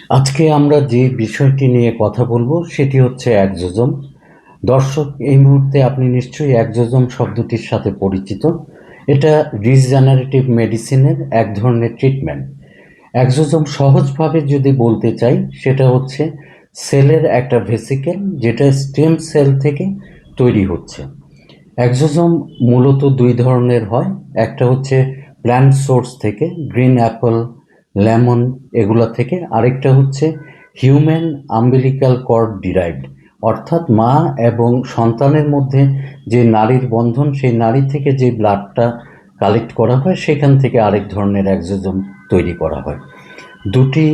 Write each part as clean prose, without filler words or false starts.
আজকে আমরা যে বিষয়টি নিয়ে কথা বলবো সেটি হচ্ছে একজোজম। দর্শক, এই মুহূর্তে আপনি নিশ্চয়ই একজোজম শব্দটির সাথে পরিচিত। এটা রিজেনারেটিভ মেডিসিনের এক ধরনের ট্রিটমেন্ট। একজোজম সহজভাবে যদি বলতে চাই, সেটা হচ্ছে সেলের একটা ভেসিকেল যেটা স্টেম সেল থেকে তৈরি হচ্ছে। একজোজম মূলত দুই ধরনের হয়। একটা হচ্ছে প্ল্যান্ট সোর্স থেকে, গ্রিন অ্যাপল, লেমন এগুলা থেকে। আরেকটা হচ্ছে হিউম্যান আম্বিলিক্যাল কর্ড ডিরাইভড, অর্থাৎ মা এবং সন্তানের মধ্যে যে নারীর বন্ধন, সেই নারী থেকে যে ব্লাডটা কালেক্ট করা হয় সেখান থেকে আরেক ধরনের একজোজম তৈরি করা হয়। দুটি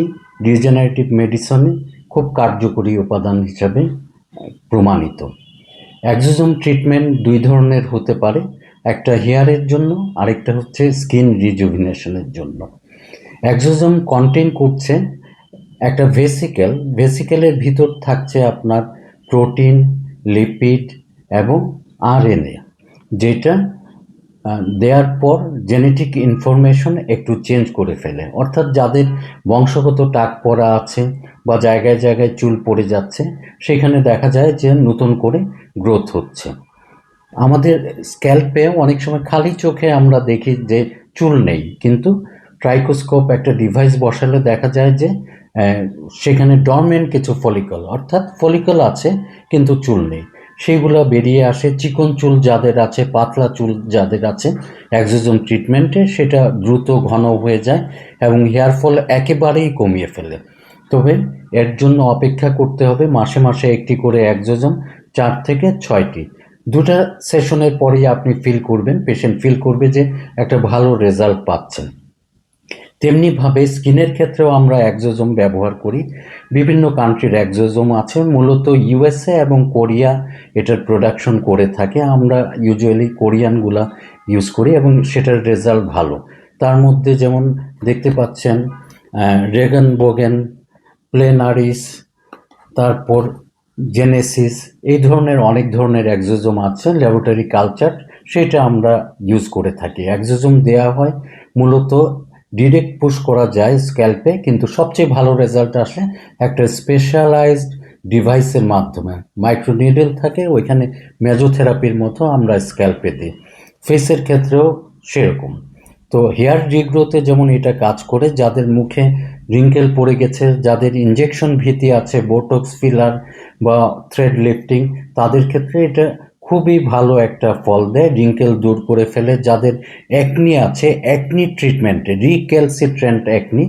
রিজেনারেটিভ মেডিসিনে খুব কার্যকরী উপাদান হিসাবে প্রমাণিত। একজোজম ট্রিটমেন্ট দুই ধরনের হতে পারে, একটা হেয়ারের জন্য, আরেকটা হচ্ছে স্কিন রিজুভিনেশনের জন্য। একজোজম কন্টেইন করছে একটা ভেসিকেলের ভিতর থাকছে আপনার প্রোটিন, লিপিড এবং আরএনএ, যেটা দেওয়ার পর জেনেটিক ইনফরমেশন একটু চেঞ্জ করে ফেলে। অর্থাৎ যাদের বংশগত টাক পড়া আছে বা জায়গায় জায়গায় চুল পড়ে যাচ্ছে, সেখানে দেখা যায় যে নতুন করে গ্রোথ হচ্ছে। আমাদের স্ক্যাল্পে অনেক সময় খালি চোখে আমরা দেখি যে চুল নেই, কিন্তু ট্রাইকোস্কোপ একটা ডিভাইস বসালে দেখা যায় যে সেখানে ডরমেন্ট কিছু ফলিকল, অর্থাৎ ফলিকল আছে কিন্তু চুল নেই, সেগুলো বেরিয়ে আসে। চিকন চুল যাদের আছে, পাতলা চুল যাদের আছে, একজোজম ট্রিটমেন্টে সেটা দ্রুত ঘন হয়ে যায় এবং হেয়ার ফল একেবারেই কমিয়ে ফেলে। তবে এর জন্য অপেক্ষা করতে হবে মাসে মাসে একটি করে একজোজম, 4 থেকে 6টি। দুটা সেশনের পরেই আপনি পেশেন্ট ফিল করবে যে একটা ভালো রেজাল্ট পাচ্ছেন। তেমনিভাবে স্কিনের ক্ষেত্রেও আমরা একজোজম ব্যবহার করি। বিভিন্ন কান্ট্রির একজোজম আছে, মূলত ইউএসএ এবং কোরিয়া এটার প্রোডাকশন করে থাকে। আমরা ইউজুয়ালি কোরিয়ানগুলা ইউজ করি এবং সেটার রেজাল্ট ভালো। তার মধ্যে যেমন দেখতে পাচ্ছেন রেগান বোগেন, প্লেনারিস, তারপর জেনেসিস, এই ধরনের অনেক ধরনের একজোজম আছে। ল্যাবরেটরি কালচার সেটা আমরা ইউজ করে থাকি। একজোজম দেওয়া হয় মূলত ডিরেক্ট পুশ করা যায় স্ক্যাল্পে, কিন্তু সবচেয়ে ভালো রেজাল্ট আসে একটা স্পেশালাইজড ডিভাইসের মাধ্যমে। মাইক্রোনিডেল থাকে ওইখানে, মেজোথেরাপির মতো আমরা স্ক্যাল্পে দিই। ফেসের ক্ষেত্রেও সেরকম। তো হেয়ার রিগ্রোথে যেমন এটা কাজ করে, যাদের মুখে রিঙ্কেল পড়ে গেছে, যাদের ইনজেকশন ভীতি আছে, বোটক্স, ফিলার বা থ্রেড লিফটিং, তাদের ক্ষেত্রে এটা খুবই ভালো একটা ফল দেয়, রিঙ্কেল দূর করে ফেলে। যাদের অ্যাকনি আছে, অ্যাকনি ট্রিটমেন্টে, রিক্যালসিট্রেন্ট অ্যাকনি,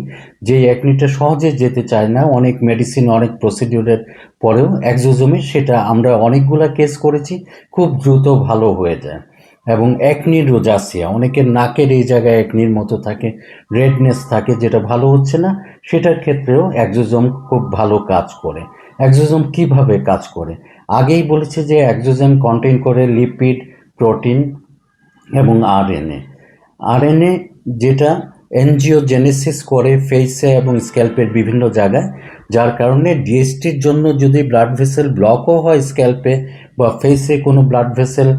যে অ্যাকনিটা সহজে যেতে চায় না, অনেক মেডিসিন, অনেক প্রসিডিউরের পরেও একজোজমে সেটা আমরা অনেকগুলা কেস করেছি, খুব দ্রুত ভালো হয়ে যায়। এবং অ্যাকনি রোজাসিয়া, অনেকের নাকের এই জায়গায় অ্যাকনির মতো থাকে, রেডনেস থাকে, যেটা ভালো হচ্ছে না, সেটার ক্ষেত্রেও একজোজম খুব ভালো কাজ করে। একজোজম কিভাবে কাজ করে আগেই বলেছে যে একজোজম কন্টেইন করে লিপিড, প্রোটিন এবং আরএনএ। আরএনএ যেটা এনজিওজেনেসিস করে ফেসে এবং স্ক্যাল্পের বিভিন্ন জায়গায়, যার কারণে ডিএসটির জন্য যদি ব্লাড ভেসেল ব্লকও হয় স্ক্যাল্পে বা ফেসে, কোনো ব্লাড ভেসেল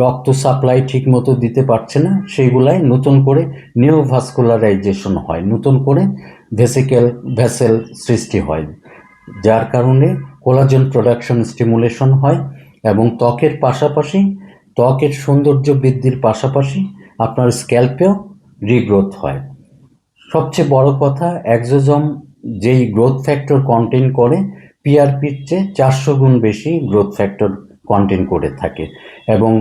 রক্ত সাপ্লাই ঠিক মতো দিতে পারছে না, সেইগুলাই নতুন করে নিওভাস্কুলারাইজেশন হয়, নতুন করে ভেসেল সৃষ্টি হয়, যার কারণে কোলাজেন প্রোডাকশন স্টিমুলেশন হয় এবং ত্বকের সৌন্দর্য বৃদ্ধির পাশাপাশি আপনার স্ক্যাল্পেও রিগ্রোথ হয়। সবচেয়ে বড় কথা, একজোজম যেই গ্রোথ ফ্যাক্টর কন্টেইন করে, পিআরপির চেয়ে 400 গুণ বেশি গ্রোথ ফ্যাক্টর কন্টেইন করে থাকে। এবং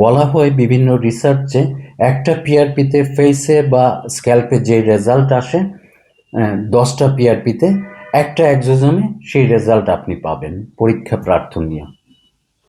বলা হয় বিভিন্ন রিসার্চে, একটা পিআরপিতে ফেসে বা স্ক্যাল্পে যে রেজাল্ট আসে, 10টা পিআরপিতে একটা একজোজমে সেই রেজাল্ট আপনি পাবেন, পরীক্ষা প্রার্থনীয়।